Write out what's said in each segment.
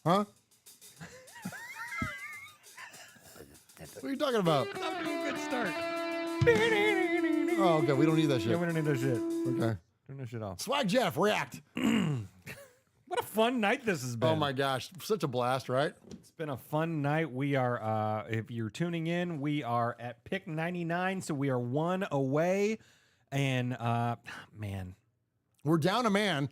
Huh? What are you talking about? I'm doing a good start. Oh, okay. We don't need that shit. Yeah, we don't need that shit. Okay. Turn that shit off. Swag Jeff, react. What a fun night this has been. Oh my gosh, such a blast, right? It's been a fun night. We are, if you're tuning in, we are at pick 99, so we are one away. And man, we're down a man.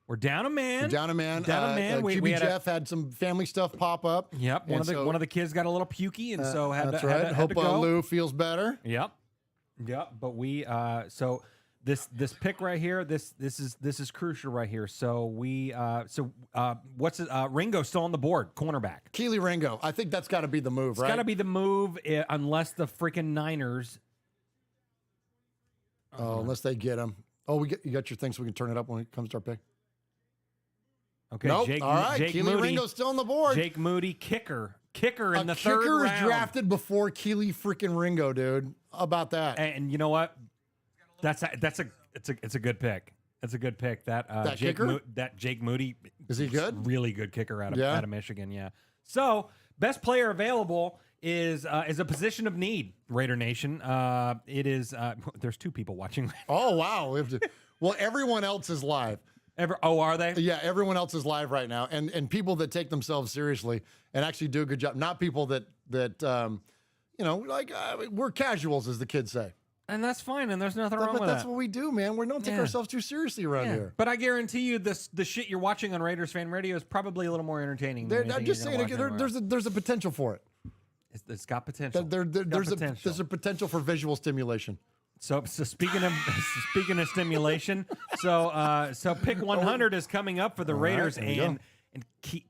We're down a man. We're down a man. Down a man. QB Jeff had some family stuff pop up. Yep. One of the kids got a little pukey, and so had that's to, right. had Hope to go. Lou feels better. Yep. But we so this pick right here, this is crucial right here. So we what's it? Ringo still on the board, cornerback. Keely Ringo. I think that's got to be the move, right? It's got to be the move, unless the freaking Niners. Oh, unless they get him. Oh, you got your thing so we can turn it up when it comes to our pick. Okay, nope. Jake, all right. Jake Keely Moody, Ringo's still on the board. Jake Moody, kicker in the third kicker round. is drafted before Keely freaking Ringo, dude. How about that? And you know what? It's a good pick. It's a good pick. That kicker? That Jake Moody is he good? Really good kicker out of Michigan. Yeah. So best player available is a position of need. Raider Nation. It is. There's two people watching. Oh wow. Well, everyone else is live. Are they? Yeah, everyone else is live right now, and people that take themselves seriously and actually do a good job. Not people that we're casuals, as the kids say. And that's fine, and there's nothing wrong with that. But that's what we do, man. We don't take ourselves too seriously around here. But I guarantee you, the shit you're watching on Raiders Fan Radio is probably a little more entertaining. I'm just saying, there's a potential for it. It's got potential. There's a potential for visual stimulation. So speaking of stimulation, so pick 100 is coming up for the Raiders, and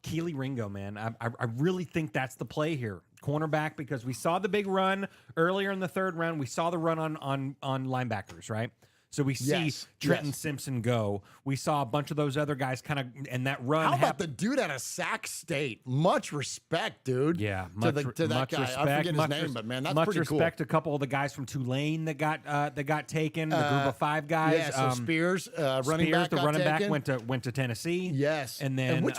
Keely Ringo, man, I really think that's the play here, cornerback, because we saw the big run earlier in the third round. We saw the run on linebackers, right? So we see Trenton Simpson go. We saw a bunch of those other guys kind of, and that run. How about the dude out of Sac State? Much respect, dude. Yeah, to that guy. Respect. I forget his name, but man, that's pretty cool. Much respect to a couple of the guys from Tulane that got taken. The group of five guys. Yeah, so Spears, running back, went to Tennessee. Yes, and then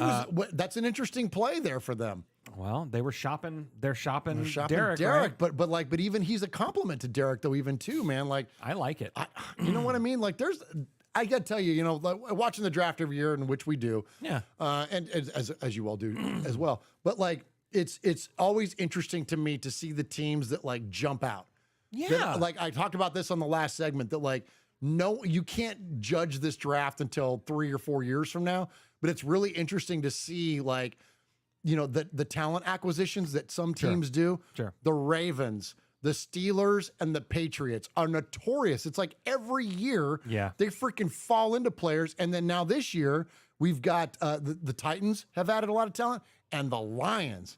that's an interesting play there for them. Well, they're shopping Derek, right? but even he's a compliment to Derek though, even too, man. Like I like it. You know what I mean? Like I got to tell you, like, watching the draft every year, in which we do, and as you all do as well. But like, it's always interesting to me to see the teams that like jump out. Yeah, like I talked about this on the last segment. That like, no, you can't judge this draft until 3 or 4 years from now. But it's really interesting to see like, the talent acquisitions that some teams do. Sure. The Ravens, the Steelers, and the Patriots are notorious. It's like every year they freaking fall into players. And then now this year, we've got the Titans have added a lot of talent, and the Lions.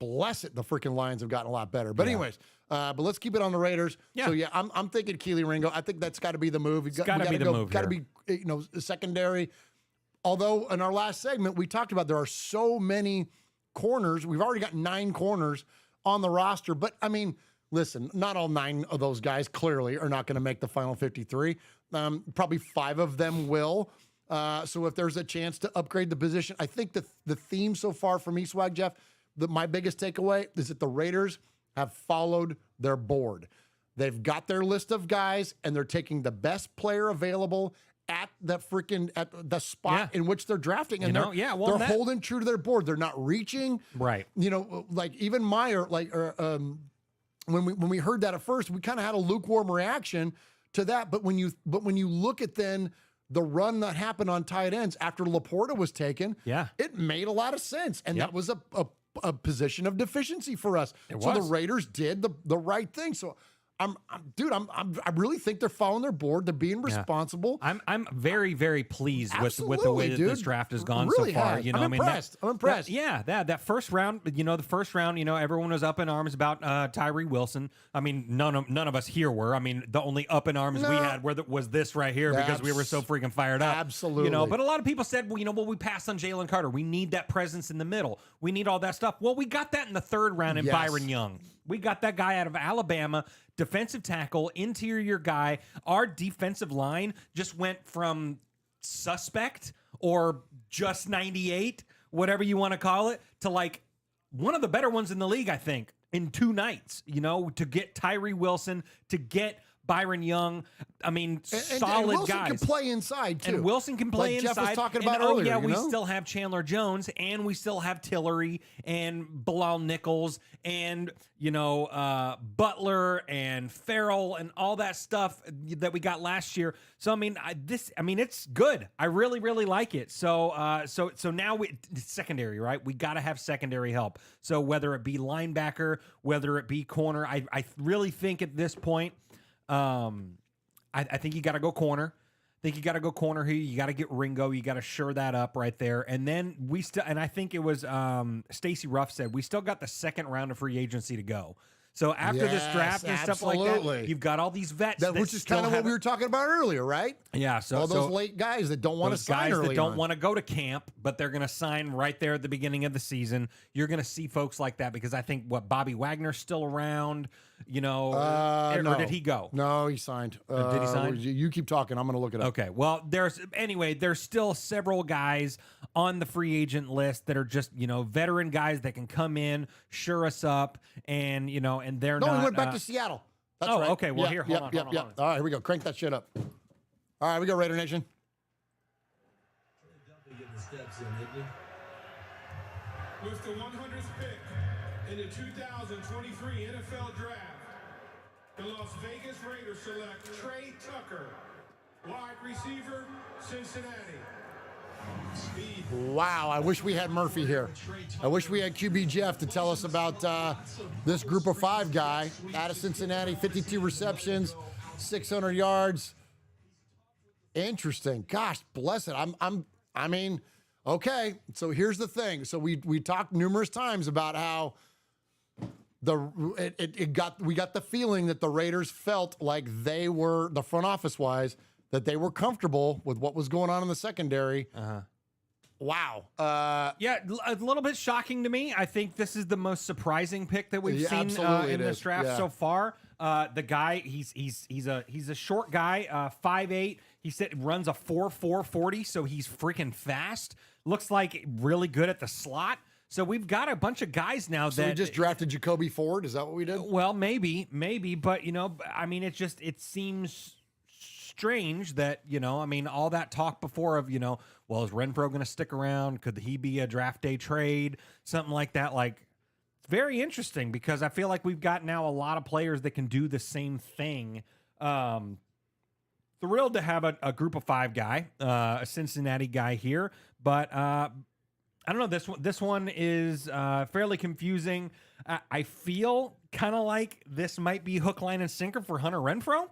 Bless it, the freaking Lions have gotten a lot better. But anyways, but let's keep it on the Raiders. Yeah. So I'm thinking Keely Ringo. I think that's got to be the move. It's got to be the move. Got to be secondary. Although in our last segment, we talked about there are so many corners. We've already got 9 corners on the roster. But, I mean, listen, not all 9 of those guys clearly are not going to make the final 53. Probably 5 of them will. So if there's a chance to upgrade the position, I think the theme so far for me, Swag Jeff, my biggest takeaway is that the Raiders have followed their board. They've got their list of guys, and they're taking the best player available at the spot in which they're drafting, and they're holding true to their board. They're not reaching, right? Like even Meyer, when we heard that at first, we kind of had a lukewarm reaction to that. But when you look at then the run that happened on tight ends after Laporta was taken, it made a lot of sense, and that was a position of deficiency for us. The Raiders did the right thing. So. I really think they're following their board. They're being responsible. I'm very, very pleased with the way that this draft has gone really so far. Has. I'm impressed. That first round, everyone was up in arms about Tyree Wilson. I mean, none of us here were. I mean, the only up in arms we had was this right here because we were so freaking fired up. Absolutely. But a lot of people said, we passed on Jalen Carter. We need that presence in the middle. We need all that stuff. Well, we got that in the third round in Byron Young. We got that guy out of Alabama, defensive tackle, interior guy. Our defensive line just went from suspect or just 98 whatever you want to call it, to like one of the better ones in the league, I think, in 2 nights, to get Tyree Wilson, to get Byron Young. I mean, solid and Wilson guys. can play inside, too. And Wilson can play like inside. Jeff was talking about and, earlier. Yeah, we still have Chandler Jones, and we still have Tillery and Bilal Nichols and, Butler and Farrell and all that stuff that we got last year. So, I mean, it's good. I really, really like it. So now it's secondary, right? We got to have secondary help. So whether it be linebacker, whether it be corner, I really think at this point, I think you got to go corner. I think you got to go corner here. You got to get Ringo. You got to shore that up right there. And then and I think it was Stacey Ruff said, we still got the second round of free agency to go. So after this draft and stuff like that, you've got all these vets. Which is kind of what we were talking about earlier, right? Yeah. So all those late guys that don't want to sign early guys that don't want to go to camp, but they're going to sign right there at the beginning of the season. You're going to see folks like that because I think Bobby Wagner's still around, or did he go? No, he signed. Did he sign? You keep talking. I'm going to look it up. Okay. Well, there's still several guys on the free agent list that are just, veteran guys that can come in, shore us up, and, and they're not. No, we went back to Seattle. That's right. Okay. Well, here, hold on. All right, here we go. Crank that shit up. All right, we go, Raider Nation. With the 100th pick in the 2023 NFL Draft, the Las Vegas Raiders select Trey Tucker, wide receiver, Cincinnati. Wow, I wish we had Murphy here. I wish we had QB Jeff to tell us about this group of 5 guy out of Cincinnati, 52 receptions, 600 yards. Interesting. Gosh, bless it. I mean, okay. So here's the thing. So we talked numerous times about how we got the feeling that the Raiders felt like they were, the front office wise, that they were comfortable with what was going on in the secondary. Wow. Yeah, a little bit shocking to me. I think this is the most surprising pick that we've seen in this draft so far. The guy, he's a short guy, 5'8". He said runs a 4.4 40, so he's freaking fast. Looks like really good at the slot. So we've got a bunch of guys now So we just drafted Jacoby Ford. Is that what we did? Well, maybe, but I mean, it seems strange that, all that talk before of, well, is Renfro going to stick around? Could he be a draft day trade? Something like that. Like, it's very interesting because I feel like we've got now a lot of players that can do the same thing. Thrilled to have a group of 5 guy, a Cincinnati guy here, but I don't know. This one is fairly confusing. I feel kind of like this might be hook, line, and sinker for Hunter Renfro.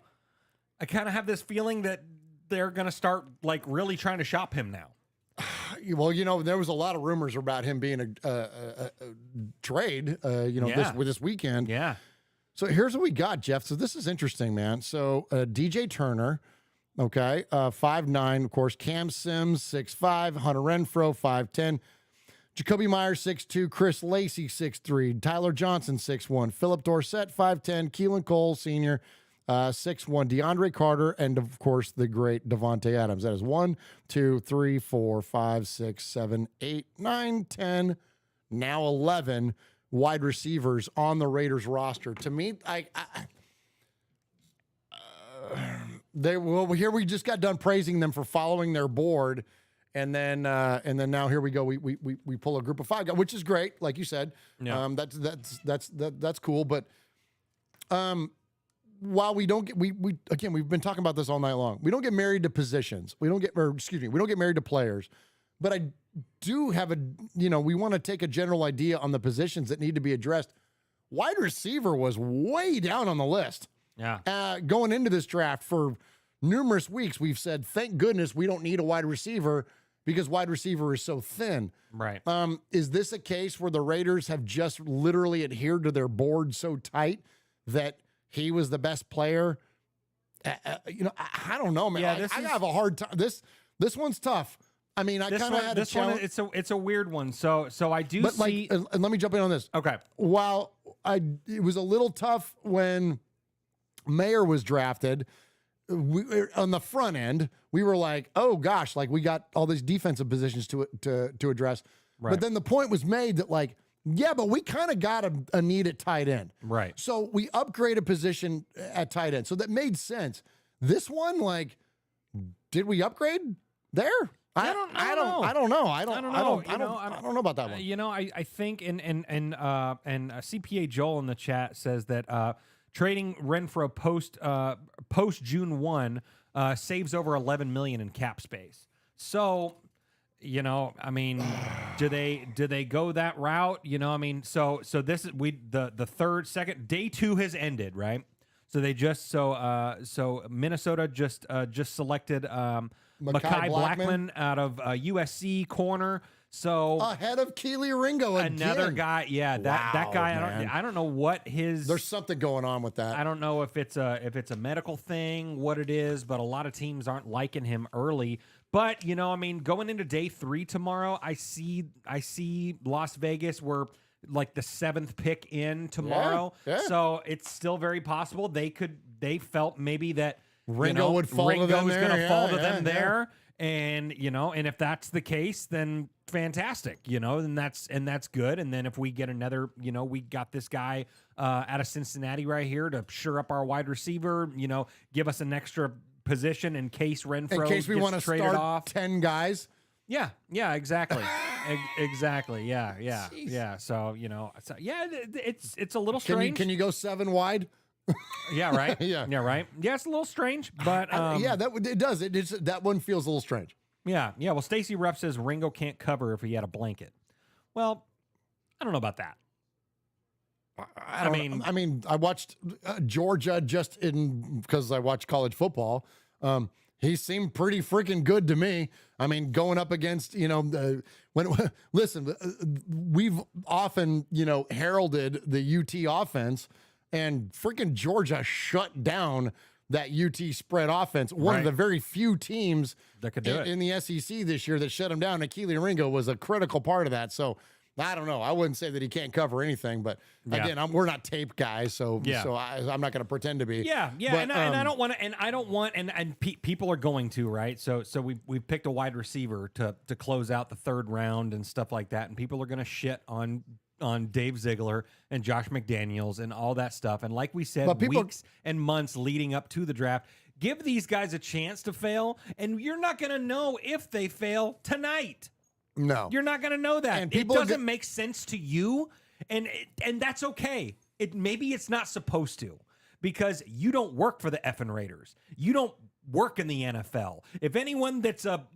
I kind of have this feeling that they're going to start like really trying to shop him now. Well, there was a lot of rumors about him being a trade, this weekend. Yeah. So here's what we got, Jeff. So this is interesting, man. So DJ Turner, okay, 5'9", of course. Cam Sims, 6'5", Hunter Renfro, 5'10", Jacoby Myers, 6'2", Chris Lacey, 6'3", Tyler Johnson, 6'1", Philip Dorsett, 5'10", Keelan Cole, Sr., 6'1", DeAndre Carter, and of course the great Devontae Adams. That is 1, 2, 3, 4, 5, 6, 7, 8, 9, 10, now 11 wide receivers on the Raiders roster. To me, here we just got done praising them for following their board, and then now here we go. We pull a group of 5 guys, which is great, like you said. Yeah. That's cool, but while we don't get again, we've been talking about this all night long. We don't get married to positions. We don't get married to players. But I do have we want to take a general idea on the positions that need to be addressed. Wide receiver was way down on the list. Yeah. Going into this draft for numerous weeks, we've said, thank goodness we don't need a wide receiver because wide receiver is so thin. Right. Is this a case where the Raiders have just literally adhered to their board so tight that he was the best player? I don't know, man. Yeah, I have a hard time. This one's tough. I mean, I kind of had this one. It's a weird one. So I do but see. And let me jump in on this. Okay. While it was a little tough when Mayer was drafted, on the front end, we were like, oh gosh, like we got all these defensive positions to address. Right. But then the point was made that, like, yeah, but we kind of got a need at tight end. Right. So we upgrade a position at tight end. So that made sense. This one, like, did we upgrade there? I don't know. I don't know. I don't know about that one. I think and CPA Joel in the chat says that trading Renfro post June 1 saves over $11 million in cap space. So, I mean, do they go that route? So this is the second day 2 has ended, right? So they just so Minnesota just selected Mekhi Blackman out of USC corner. So ahead of Kelce Ringo again. Another guy, yeah, that guy. Man. I don't know what his. There's something going on with that. I don't know if it's a medical thing, what it is, but a lot of teams aren't liking him early. But going into day 3 tomorrow, I see Las Vegas. We're like the 7th pick in tomorrow, so it's still very possible they felt maybe that Ringo would fall to them there. Going to fall to them there. And and if that's the case, then fantastic, and that's good. And then if we get another, we got this guy out of Cincinnati right here to shore up our wide receiver, give us an extra position in case Renfro we want to traded start off 10 guys. Yeah, exactly. Exactly. Yeah. So, it's a little strange. Can you go 7 wide? Yeah, right. Yeah, right. Yeah, it's a little strange, but it does. That one feels a little strange. Yeah. Well, Stacy Rupp says Ringo can't cover if he had a blanket. Well, I don't know about that. I mean, I watched Georgia because I watch college football. He seemed pretty freaking good to me. I mean, going up against, listen, we've often, heralded the UT offense, and freaking Georgia shut down that UT spread offense. One of the very few teams that could do it in the SEC this year that shut him down. And Kelce Ringo was a critical part of that. So I don't know. I wouldn't say that he can't cover anything, but again, we're not tape guys, so I'm not going to pretend to be. Yeah, but, I don't want, and people are going to, right? So we've picked a wide receiver to close out the 3rd round and stuff like that, and people are going to shit on Dave Ziegler and Josh McDaniels and all that stuff. And like we said, weeks and months leading up to the draft, give these guys a chance to fail, and you're not going to know if they fail tonight. No. You're not going to know that. And it doesn't make sense to you, and that's okay. Maybe it's not supposed to, because you don't work for the effing Raiders. You don't work in the NFL. If anyone that's a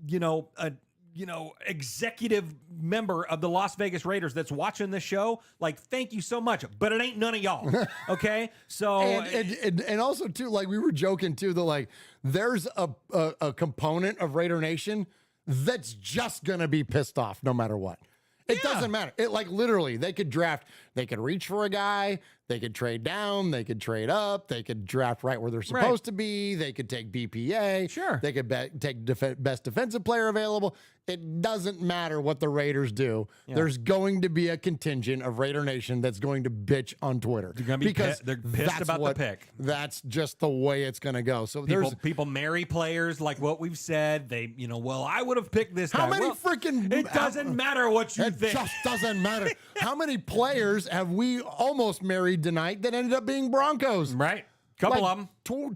executive member of the Las Vegas Raiders that's watching this show, like, thank you so much, but it ain't none of y'all. Okay? So and also too, like, we were joking too, that like there's a component of Raider Nation that's just gonna be pissed off no matter what. It doesn't matter. It, like, literally, they could draft, they could reach for a guy, they could trade down, they could trade up, they could draft right where they're supposed to be, they could take BPA, they could take best defensive player available. It doesn't matter what the Raiders do. There's going to be a contingent of Raider Nation that's going to bitch on Twitter. They're going to be because they're pissed about the pick. That's just the way it's going to go. So people marry players, like what we've said. They, well, I would have picked this guy. How many freaking... It doesn't matter what you think. It just doesn't matter. How many players have we almost married tonight that ended up being Broncos? Right. Couple of them.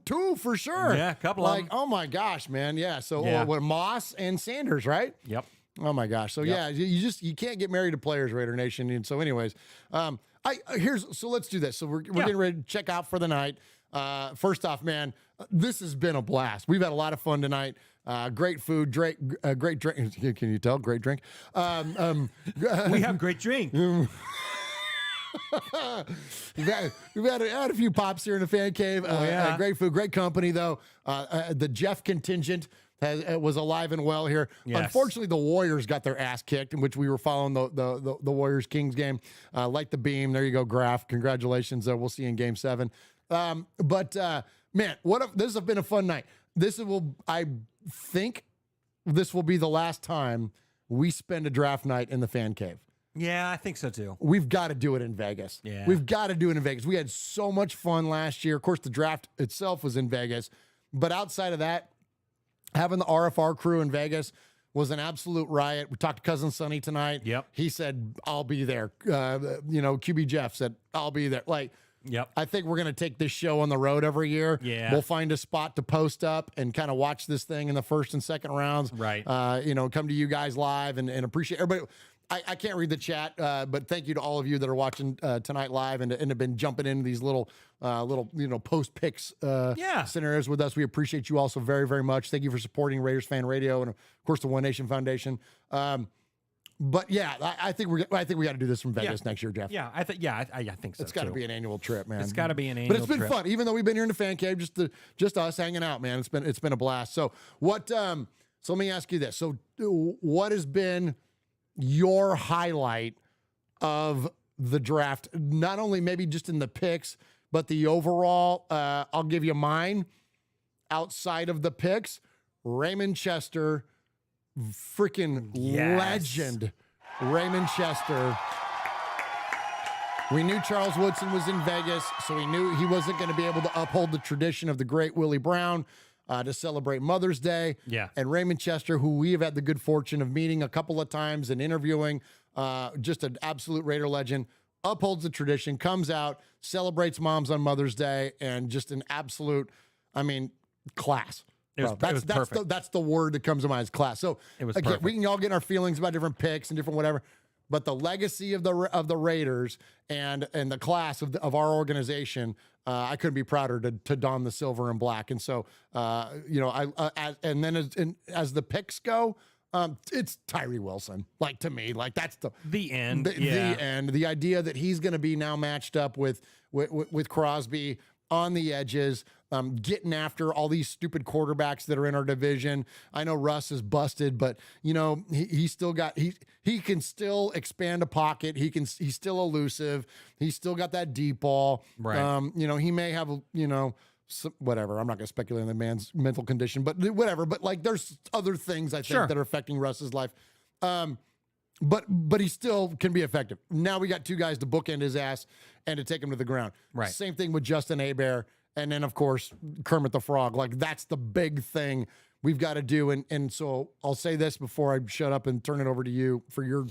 Two for sure. Yeah, a couple of them. Oh my gosh, man. Yeah. So what, Moss and Sanders, right? Yep. Oh my gosh. So you can't get married to players, Raider Nation. And so anyways, so let's do this. So we're getting ready to check out for the night. First off, man, this has been a blast. We've had a lot of fun tonight. Great food, great drink. Can you tell? Great drink. We have great drink. we've had a few pops here in the fan cave. Great food, great company though. The Jeff contingent was alive and well here. Yes. Unfortunately, the Warriors got their ass kicked, in which we were following the Warriors Kings game. Like the beam, there you go, Graf. Congratulations. We'll see you in Game 7. Man, this has been a fun night. I think this will be the last time we spend a draft night in the fan cave. Yeah, I think so too. We've got to do it in Vegas. Yeah. We've got to do it in Vegas. We had so much fun last year. Of course, the draft itself was in Vegas. But outside of that, having the RFR crew in Vegas was an absolute riot. We talked to Cousin Sonny tonight. Yep. He said, I'll be there. QB Jeff said, I'll be there. Like, Yep. I think we're going to take this show on the road every year. Yeah. We'll find a spot to post up and kind of watch this thing in the first and second rounds. Right. Come to you guys live and appreciate everybody. I can't read the chat, but thank you to all of you that are watching tonight live and have been jumping into these little post picks scenarios with us. We appreciate you also very, very much. Thank you for supporting Raiders Fan Radio and of course the One Nation Foundation. But yeah, I think we got to do this from Vegas next year, Jeff. Yeah, I think so. It's got to too. be an annual trip, man. It's got to be an annual But it's been trip. fun, even though we've been here in the fan cave, just us hanging out, man. It's been a blast. So what? So let me ask you this. So what has been your highlight of the draft? Not only maybe just in the picks, but the overall. I'll give you mine. Outside of the picks, Raymond Chester, freaking legend, Raymond Chester. We knew Charles Woodson was in Vegas, so we knew he wasn't going to be able to uphold the tradition of the great Willie Brown to celebrate Mother's Day. Yeah. And Raymond Chester, who we have had the good fortune of meeting a couple of times and interviewing, just an absolute Raider legend, upholds the tradition, comes out, celebrates moms on Mother's Day, and just an absolute, class. It was perfect. That's the word that comes to mind, is class. So It was again, perfect. we can all get our feelings about different picks and different whatever, but the legacy of the Raiders and the class of our organization, I couldn't be prouder to don the silver and black. And so, and then as the picks go, it's Tyree Wilson. Like, to me, like that's The end. the end. The idea that he's going to be now matched up with Crosby on the edges, getting after all these stupid quarterbacks that are in our division. I know Russ is busted, but he still got he can still expand a pocket. He's still elusive. He's still got that deep ball. Right. He may have whatever. I'm not going to speculate on the man's mental condition, but whatever. But like, there's other things I think that are affecting Russ's life. But he still can be effective. Now we got two guys to bookend his ass and to take him to the ground. Right. Same thing with Justin Hebert. And then, of course, Kermit the Frog. Like, that's the big thing we've got to do. And so I'll say this before I shut up and turn it over to you for your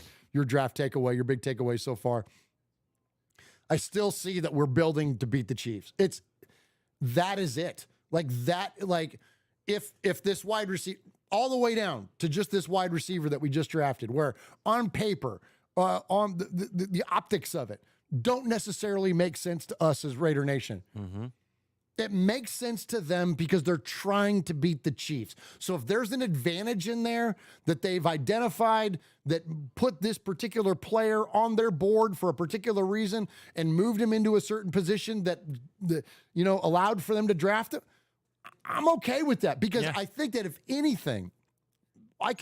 draft takeaway, your big takeaway so far. I still see that we're building to beat the Chiefs. That is it. Like, if this wide receiver, all the way down to just this wide receiver that we just drafted, where on paper, on the optics of it, don't necessarily make sense to us as Raider Nation. Mm-hmm. It makes sense to them because they're trying to beat the Chiefs. So if there's an advantage in there that they've identified that put this particular player on their board for a particular reason and moved him into a certain position that allowed for them to draft him, I'm okay with that, because I think that if anything, I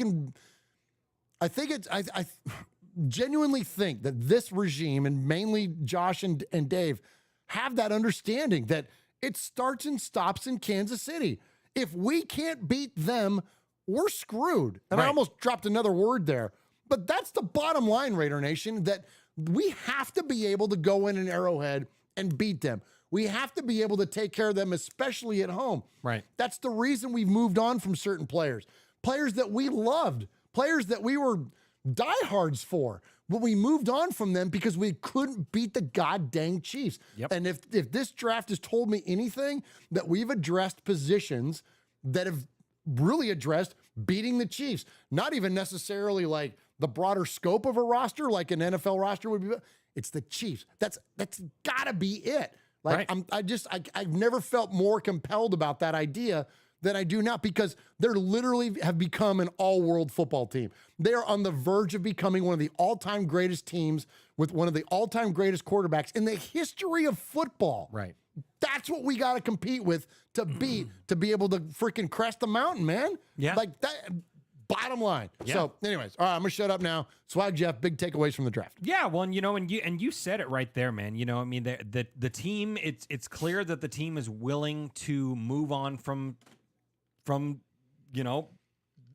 genuinely think that this regime, and mainly Josh and Dave, have that understanding that it starts and stops in Kansas City. If we can't beat them, we're screwed. And I almost dropped another word there. But that's the bottom line, Raider Nation, that we have to be able to go in an Arrowhead and beat them. We have to be able to take care of them, especially at home. Right. That's the reason we've moved on from certain players that we loved, players that we were diehards for. But we moved on from them because we couldn't beat the goddamn Chiefs. Yep. And if this draft has told me anything, that we've addressed positions that have really addressed beating the Chiefs. Not even necessarily like the broader scope of a roster, like an NFL roster would be. It's the Chiefs. That's gotta be it. Like, I've never felt more compelled about that idea than I do now, because they're literally have become an all-world football team. They are on the verge of becoming one of the all-time greatest teams with one of the all-time greatest quarterbacks in the history of football. Right. That's what we got to compete with to beat, to be able to freaking crest the mountain, man. Yeah. Like that, bottom line. Yeah. So anyways, all right, I'm going to shut up now. Swag Jeff, big takeaways from the draft. Yeah, well, and you said it right there, man. The team, it's clear that the team is willing to move on from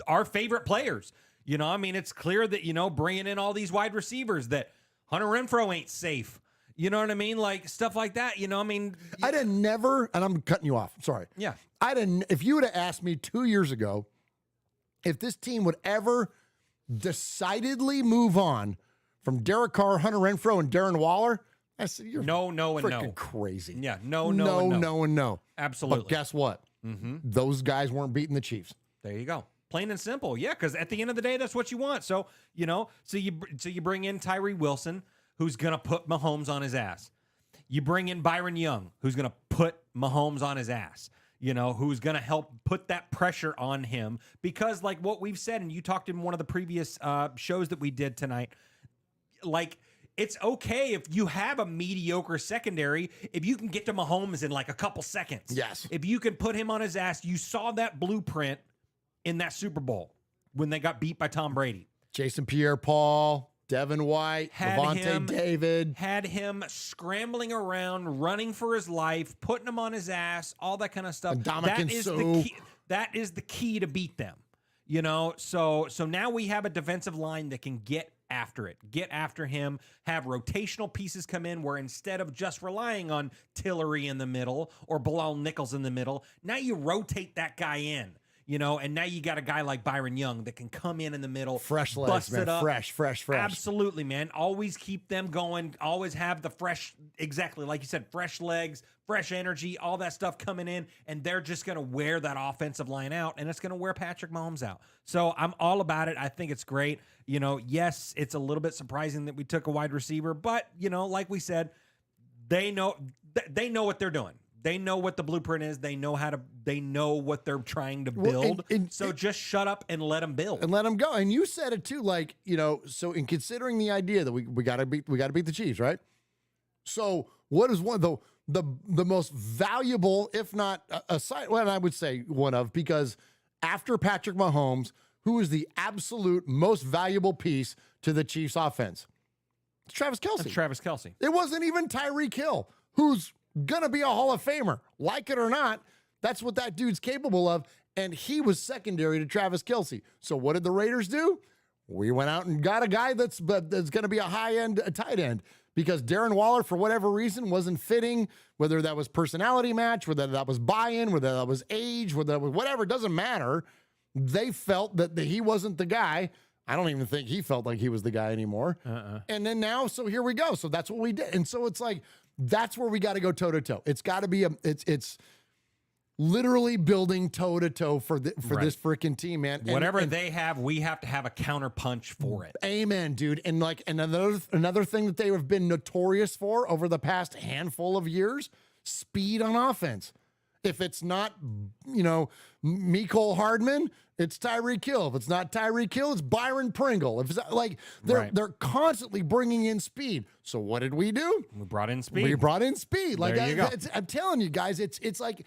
our favorite players. It's clear that, bringing in all these wide receivers, that Hunter Renfro ain't safe. You know what I mean? Like, stuff like that, I'd have never, and I'm cutting you off, sorry. Yeah. If you would have asked me 2 years ago, if this team would ever decidedly move on from Derek Carr, Hunter Renfro, and Darren Waller, I said, you're no, and no. freaking crazy. Yeah, no, and no. no, and no. Absolutely. But guess what? Those guys weren't beating the Chiefs. There you go. Plain and simple. Yeah, because at the end of the day, that's what you want. So, so you bring in Tyree Wilson, who's going to put Mahomes on his ass. You bring in Byron Young, who's going to put Mahomes on his ass, who's going to help put that pressure on him. Because like what we've said, and you talked in one of the previous shows that we did tonight, like it's okay if you have a mediocre secondary, if you can get to Mahomes in like a couple seconds. Yes. If you can put him on his ass, you saw that blueprint in that Super Bowl when they got beat by Tom Brady. Jason Pierre-Paul, Devin White, Levante David. Had him scrambling around, running for his life, putting him on his ass, all that kind of stuff. That is the key to beat them. So now we have a defensive line that can get after it, get after him, have rotational pieces come in where instead of just relying on Tillery in the middle or Bilal Nichols in the middle, now you rotate that guy in. And now you got a guy like Byron Young that can come in the middle. Fresh legs, bust man. it up. Fresh. Absolutely, man. Always keep them going. Always have the fresh, exactly like you said, fresh legs, fresh energy, all that stuff coming in. And they're just going to wear that offensive line out, and it's going to wear Patrick Mahomes out. So I'm all about it. I think it's great. Yes, it's a little bit surprising that we took a wide receiver, but, like we said, they know what they're doing. They know what the blueprint is. They know what they're trying to build. So just shut up and let them build. And let them go. And you said it too, like, so in considering the idea that we got to beat the Chiefs, right? So what is one of the most valuable, if not aside, well, I would say one of, because after Patrick Mahomes, who is the absolute most valuable piece to the Chiefs offense? It's Travis Kelce. It wasn't even Tyreek Hill, who's gonna be a Hall of Famer. Like it or not, that's what that dude's capable of. And he was secondary to Travis Kelce. So what did the Raiders do? We went out and got a guy that's gonna be a high-end tight end because Darren Waller, for whatever reason, wasn't fitting, whether that was personality match, whether that was buy-in, whether that was age, whether that was whatever, it doesn't matter. They felt that he wasn't the guy. I don't even think he felt like he was the guy anymore. And then now, so here we go. So that's what we did. And so it's like, that's where we got to go toe-to-toe. It's got to be it's literally building toe-to-toe for this freaking team, man. Whatever they have, we have to have a counter punch for it. Amen, dude. And like another thing that they have been notorious for over the past handful of years, speed on offense. If it's not, Mecole Hardman, it's Tyreek Hill. If it's not Tyreek Hill, it's Byron Pringle. If it's like they're constantly bringing in speed. So what did we do? We brought in speed. Like there you go. I'm telling you guys, it's like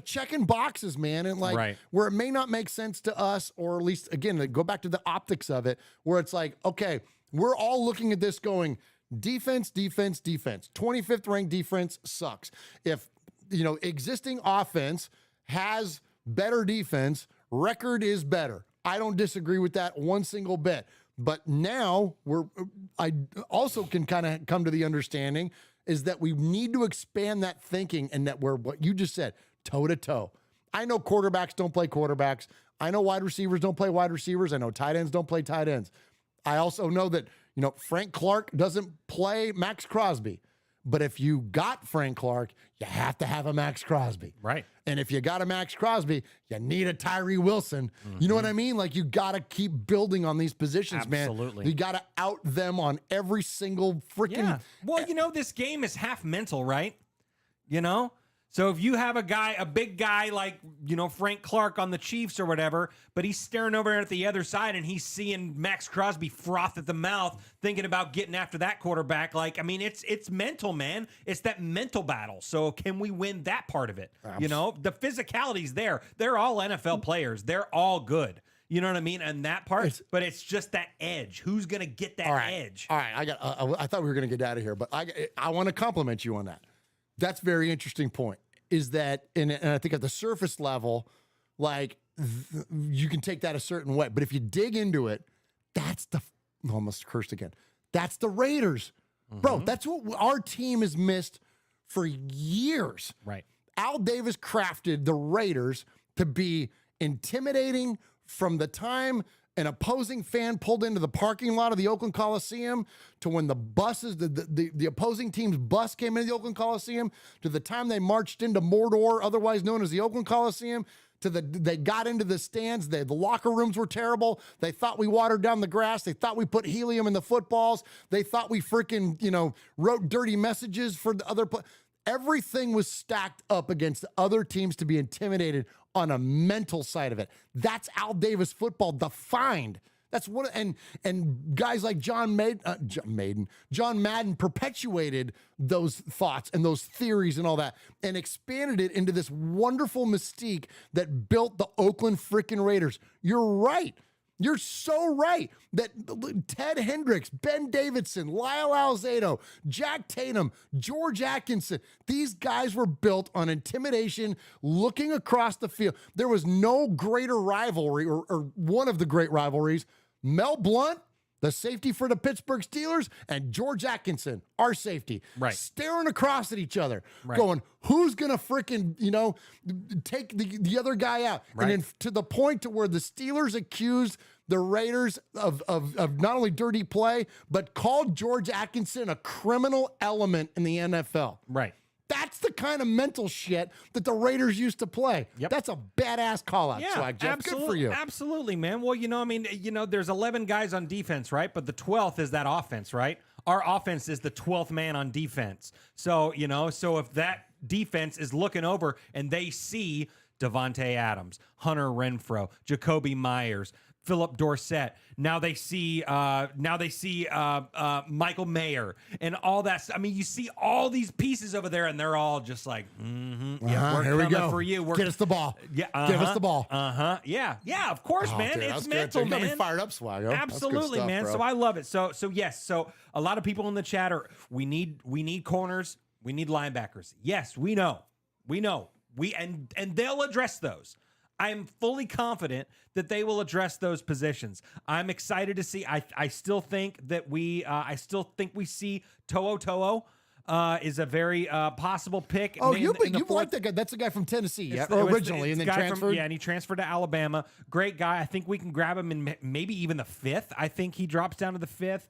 checking boxes, man. And like where it may not make sense to us, or at least again, go back to the optics of it, where it's like, okay, we're all looking at this going defense. 25th ranked defense sucks. If existing offense has better defense, record is better. I don't disagree with that one single bit. But now I also can kind of come to the understanding is that we need to expand that thinking, and that we're what you just said, toe to toe. I know quarterbacks don't play quarterbacks. I know wide receivers don't play wide receivers. I know tight ends don't play tight ends. I also know that, Frank Clark doesn't play Max Crosby. But if you got Frank Clark, you have to have a Max Crosby. Right. And if you got a Max Crosby, you need a Tyree Wilson. You know what I mean? Like, you got to keep building on these positions, Absolutely. man. You got to out them on every single freaking... Yeah. Well, this game is half mental, right? So if you have a big guy like, Frank Clark on the Chiefs or whatever, but he's staring over at the other side and he's seeing Max Crosby froth at the mouth, thinking about getting after that quarterback. Like, I mean, it's mental, man. It's that mental battle. So can we win that part of it? The physicality's there. They're all NFL players. They're all good. You know what I mean? And that part, but it's just that edge. Who's going to get that edge? All right. I thought we were going to get out of here, but I want to compliment you on that. That's a very interesting point, is that, and I think at the surface level, like, you can take that a certain way. But if you dig into it, that's almost cursed again. That's the Raiders. Bro, that's what our team has missed for years. Right. Al Davis crafted the Raiders to be intimidating, from the time an opposing fan pulled into the parking lot of the Oakland Coliseum to when the buses, the opposing team's bus came into the Oakland Coliseum, to the time they marched into Mordor, otherwise known as the Oakland Coliseum, they got into the stands. The locker rooms were terrible. They thought we watered down the grass. They thought we put helium in the footballs. They thought we freaking, wrote dirty messages for the other. Everything was stacked up against the other teams to be intimidated on a mental side of it. That's Al Davis football defined. That's what, and guys like John Madden perpetuated those thoughts and those theories and all that, and expanded it into this wonderful mystique that built the Oakland freaking Raiders. You're right. You're so right that Ted Hendricks, Ben Davidson, Lyle Alzado, Jack Tatum, George Atkinson, these guys were built on intimidation, looking across the field. There was no greater rivalry, or one of the great rivalries. Mel Blount, the safety for the Pittsburgh Steelers, and George Atkinson, our safety, staring across at each other, going, who's going to freaking, take the other guy out? And then to the point to where the Steelers accused the Raiders of not only dirty play, but called George Atkinson a criminal element in the NFL. Right. That's the kind of mental shit that the Raiders used to play. Yep. That's a badass call-out, Swag Jeff. Absolutely, Good for you. Absolutely, man. Well, there's 11 guys on defense, right? But the 12th is that offense, right? Our offense is the 12th man on defense. So, so if that defense is looking over and they see Devontae Adams, Hunter Renfro, Jacoby Myers, Philip Dorsett. Now they see Michael Mayer and all that. I mean, you see all these pieces over there, and they're all just like, yeah, we're coming for you. Get us the ball. Yeah, give us the ball. Yeah, of course, man. Dude, it's mental, man. You got me fired up, Swaggo. Absolutely, stuff, man. bro. So I love it. So yes. So a lot of people in the chat are we need corners, we need linebackers. Yes, we know. And they'll address those. I am fully confident that they will address those positions. I'm excited to see. I still think that we see To'o is a very possible pick. Oh, you like that guy? That's the guy from Tennessee, originally, and then transferred. And he transferred to Alabama. Great guy. I think we can grab him in maybe even the 5th. I think he drops down to the 5th.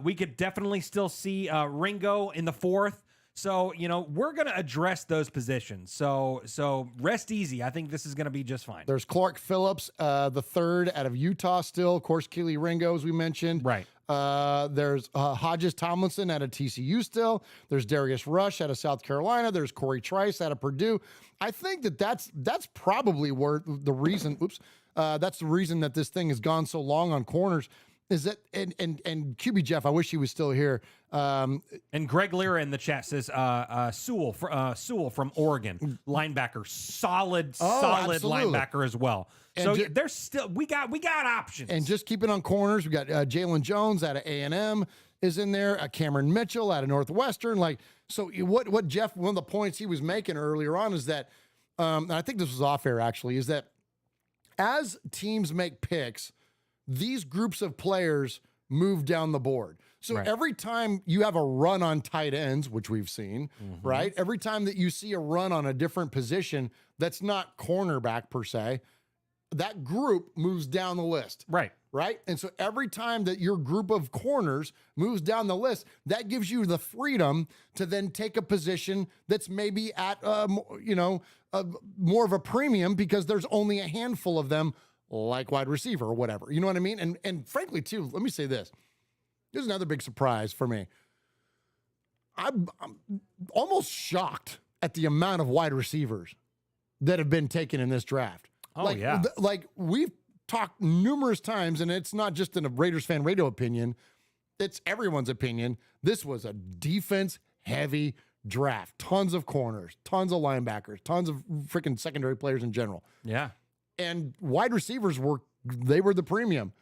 We could definitely still see Ringo in the 4th. So, we're going to address those positions. So rest easy. I think this is going to be just fine. There's Clark Phillips, the 3rd out of Utah still. Of course, Keely Ringo, as we mentioned. Right. There's Hodges Tomlinson out of TCU still. There's Darius Rush out of South Carolina. There's Corey Trice out of Purdue. I think that's probably where the reason, that's the reason that this thing has gone so long on corners. Is that and QB Jeff? I wish he was still here. And Greg Lira in the chat says Sewell from Oregon, linebacker, solid linebacker as well. And so there's still we got options. And just keeping on corners, we got Jalen Jones out of A&M is in there. Cameron Mitchell out of Northwestern. So what Jeff, one of the points he was making earlier on is that, and I think this was off air actually, is that as teams make picks, these groups of players move down the board. So every time you have a run on tight ends, which we've seen, right? Every time that you see a run on a different position that's not cornerback per se, that group moves down the list. Right. And so every time that your group of corners moves down the list, that gives you the freedom to then take a position that's maybe at, more of a premium because there's only a handful of them, like wide receiver or whatever. You know what I mean? And frankly, too, let me say this. Here's another big surprise for me. I'm almost shocked at the amount of wide receivers that have been taken in this draft. Oh, yeah. Like we've talked numerous times, and it's not just in a Raiders fan radio opinion. It's everyone's opinion. This was a defense-heavy draft. Tons of corners, tons of linebackers, tons of freaking secondary players in general. Yeah. And wide receivers were the premium.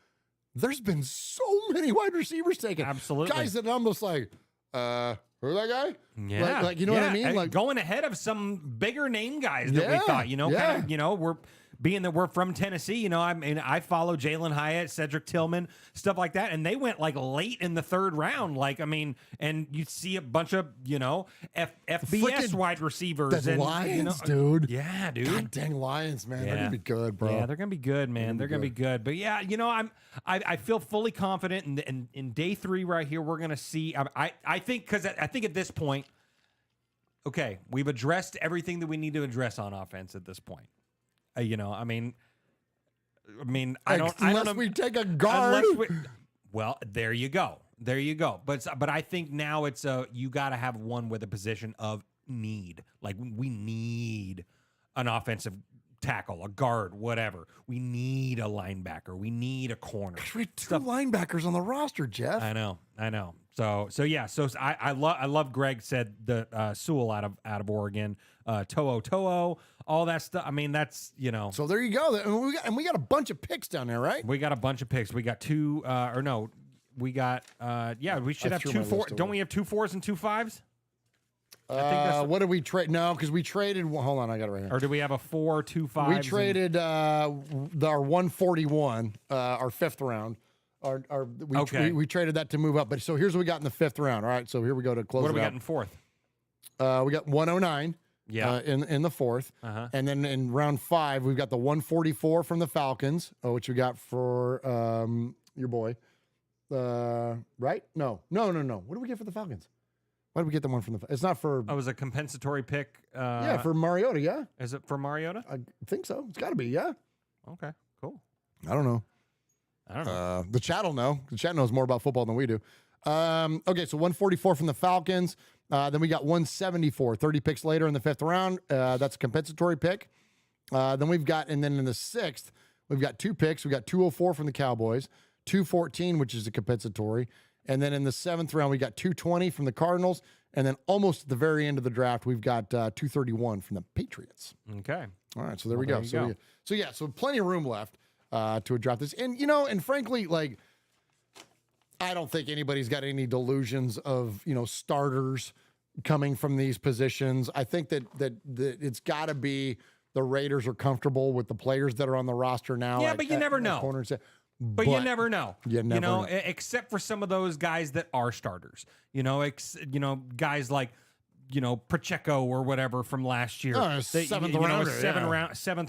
There's been so many wide receivers taken. Absolutely. Guys that I'm almost like, who's that guy? Yeah. You know what I mean? Like going ahead of some bigger name guys that we thought, kind of, we're being that we're from Tennessee, you know, I mean, I follow Jalen Hyatt, Cedric Tillman, stuff like that, and they went like late in the third round. Like, I mean, and you see a bunch of, you know, FBS wide receivers The and Lions, you know, dude. Yeah, dude. God dang Lions, man. They're gonna be good, bro. Yeah, they're gonna be good, man. They're gonna be good. But yeah, you know, I feel fully confident in day 3 right here. We're gonna see. I think because I think at this point, okay, we've addressed everything that we need to address on offense at this point. You know, I mean, Unless we take a guard. Well, there you go. There you go. But I think now it's you got to have one with a position of need. Like we need an offensive tackle, a guard, whatever. We need a linebacker. We need a corner. We have 2 linebackers on the roster, Jeff. I know. So yeah. So I love Greg said the Sewell out of Oregon, To'o, all that stuff. I mean, that's, you know. So there you go. And we got a bunch of picks down there, right? We got a bunch of picks. We got 2 we got we should have 2 4. Don't we have 2 4s and 2 5s? I think that's what did we trade? No, because we traded. Hold on, I got it right here. Or do we have a 4 2 5? We traded our 141, our 5th round. We traded that to move up. But so here's what we got in the 5th round. All right, so here we go to close. What do we out. got in 4th? We got 109. Yeah. In the 4th. And then in round 5, we've got the 144 from the Falcons, which we got for your boy. Right? No. What do we get for the Falcons? Why did we get the one from the? It's not for. Oh, it was a compensatory pick. Yeah, for Mariota. Yeah. Is it for Mariota? I think so. It's got to be. Yeah. Okay. Cool. I don't know. The chat will know. The chat knows more about football than we do. Okay, so 144 from the Falcons. Then we got 174, 30 picks later in the 5th round. That's a compensatory pick. Then we've got, and then in the 6th, we've got 2 picks. We got 204 from the Cowboys, 214, which is a compensatory. And then in the 7th round, we got 220 from the Cardinals. And then almost at the very end of the draft, we've got 231 from the Patriots. Okay. All right, so there we go. So plenty of room left to draft this. And, you know, and frankly, like, I don't think anybody's got any delusions of, you know, starters coming from these positions. I think that it's got to be the Raiders are comfortable with the players that are on the roster now. Yeah, but you never know. But you never know. You never know. Except for some of those guys that are starters. You know, guys like, you know, Pacheco or whatever from last year. Seventh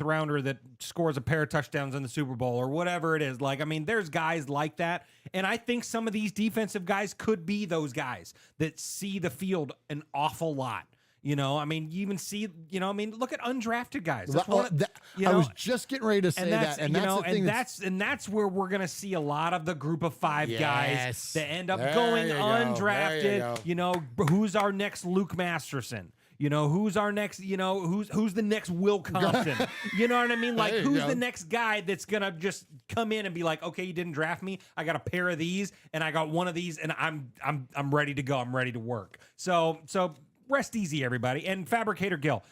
rounder that scores a pair of touchdowns in the Super Bowl or whatever it is. Like, I mean, there's guys like that. And I think some of these defensive guys could be those guys that see the field an awful lot. You know, I mean, you even see, you know, I mean, look at undrafted guys. I was just getting ready to say that. And that's where we're going to see a lot of the group of 5 guys that end up going undrafted. You know, who's our next Luke Masterson? You know, who's our next, you know, who's the next Will Compton? You know what I mean? Like, who's the next guy that's going to just come in and be like, okay, you didn't draft me. I got a pair of these and I got one of these and I'm ready to go. I'm ready to work. So rest easy, everybody. And Fabricator Gill,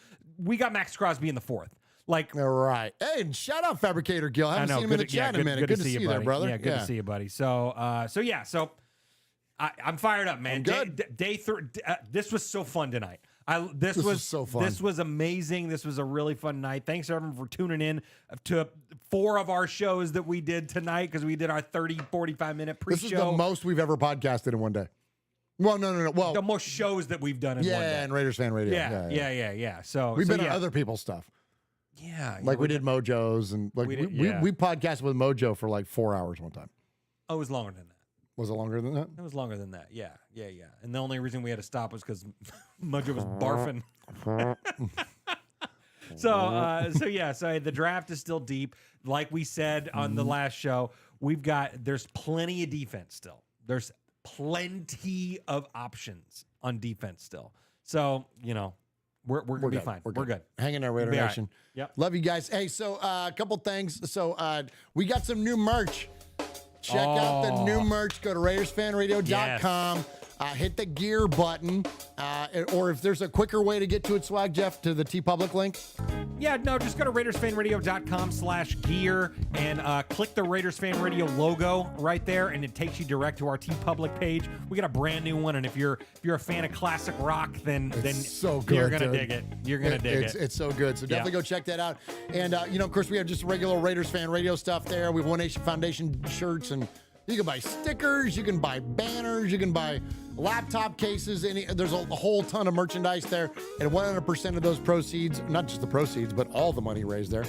we got Max Crosby in the 4th. Like, all right. Hey, and shout out Fabricator Gill. I haven't seen him in the chat in a minute. Good to see you there, brother. Yeah, good to see you, buddy. So I'm fired up, man. Day 3. This was so fun tonight. This was so fun. This was amazing. This was a really fun night. Thanks everyone for tuning in to 4 of our shows that we did tonight because we did our 45 minute pre-show. This is the most we've ever podcasted in one day. Well, no. Well, the most shows that we've done in one day. And Raiders Fan Radio. Yeah. So we've been on other people's stuff. Yeah. Like we did Mojo's and like we podcasted with Mojo for like 4 hours one time. Oh, it was longer than that. Was it longer than that? It was longer than that. Yeah. And the only reason we had to stop was because Mojo was barfing. So the draft is still deep. Like we said on the last show, there's plenty of defense still. There's plenty of options on defense still. So, you know, we're going to be fine. We're good. Hang in there, Raider Nation. Right. Yep. Love you guys. Hey, so a couple things. So we got some new merch. Check out the new merch. Go to RaidersFanRadio.com. hit the gear button. Or if there's a quicker way to get to it, Swag Jeff, to the TeePublic link. Yeah, no, just go to RaidersFanRadio.com/gear and click the Raiders Fan Radio logo right there, and it takes you direct to our TeePublic page. We got a brand new one, and if you're a fan of classic rock, then so good, you're gonna dude. dig it. You're gonna dig it. It's so good. So definitely go check that out. And of course, we have just regular Raiders Fan Radio stuff there. We have One Nation Foundation shirts, and you can buy stickers, you can buy banners, you can buy laptop cases. There's a whole ton of merchandise there, and 100% of those proceeds, not just the proceeds, but all the money raised there,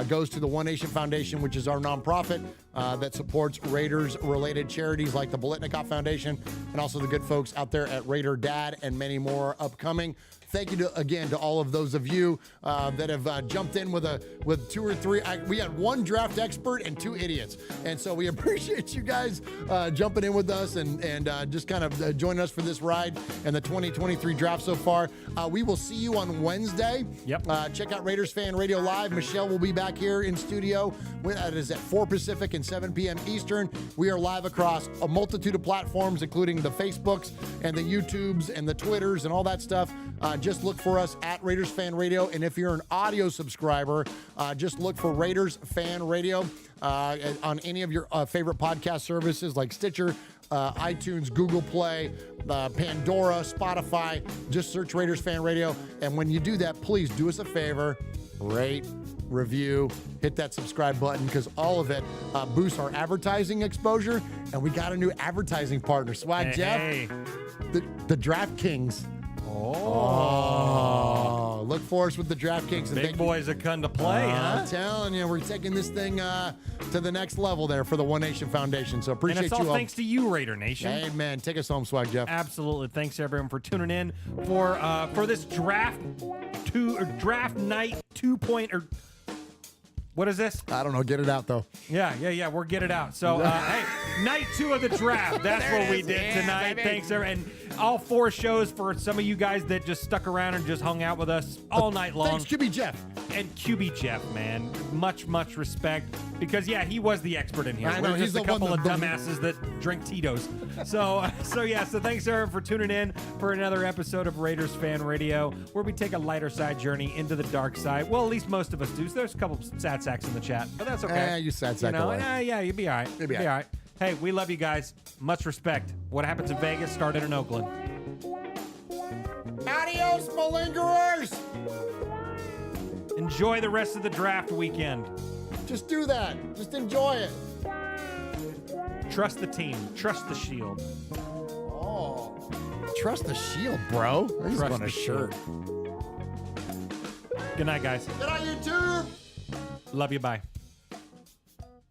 goes to the One Nation Foundation, which is our nonprofit that supports Raiders-related charities like the Bolitnikoff Foundation, and also the good folks out there at Raider Dad, and many more upcoming. Thank you again to all of those of you that have jumped in with 2 or 3. We had 1 draft expert and 2 idiots, and so we appreciate you guys jumping in with us and just kind of joining us for this ride and the 2023 draft so far. We will see you on Wednesday. Yep. Check out Raiders Fan Radio Live. Michelle will be back here in studio. That is at 4 Pacific and 7 p.m. Eastern. We are live across a multitude of platforms, including the Facebooks and the YouTubes and the Twitters and all that stuff. Just look for us at Raiders Fan Radio. And if you're an audio subscriber, just look for Raiders Fan Radio on any of your favorite podcast services like Stitcher, iTunes, Google Play, Pandora, Spotify. Just search Raiders Fan Radio. And when you do that, please do us a favor, rate, review, hit that subscribe button, because all of it boosts our advertising exposure. And we got a new advertising partner, Swag Jeff, the DraftKings. Oh, look for us with the DraftKings. Big boys that come to play, huh? I'm telling you, we're taking this thing to the next level there for the One Nation Foundation. So appreciate and it's all you all. thanks to you, Raider Nation. Amen. Take us home, Swag Jeff. Absolutely. Thanks everyone for tuning in for this draft night 2. What is this? I don't know. Get it out, though. Yeah. We'll get it out. So, hey, night 2 of the draft. That's what we did tonight. Baby. Thanks, everyone. And all 4 shows for some of you guys that just stuck around and just hung out with us all night long. Thanks, QB Jeff. And QB Jeff, man. Much respect. Because, yeah, he was the expert in here. I know, We're he's just a the one couple of that- dumbasses that drink Tito's. So thanks, everyone, for tuning in for another episode of Raiders Fan Radio, where we take a lighter side journey into the dark side. Well, at least most of us do. So there's a couple sad sacks in the chat, but that's okay. You sad sack away. Yeah, you'll be all right. You'll be all right. Hey, we love you guys. Much respect. What happens in Vegas started in Oakland. Adios, malingerers. Enjoy the rest of the draft weekend. Just do that. Just enjoy it. Trust the team. Trust the shield. Oh, trust the shield, bro. I just Trust want a the shirt. Good night, guys. Get on YouTube. Love you. Bye.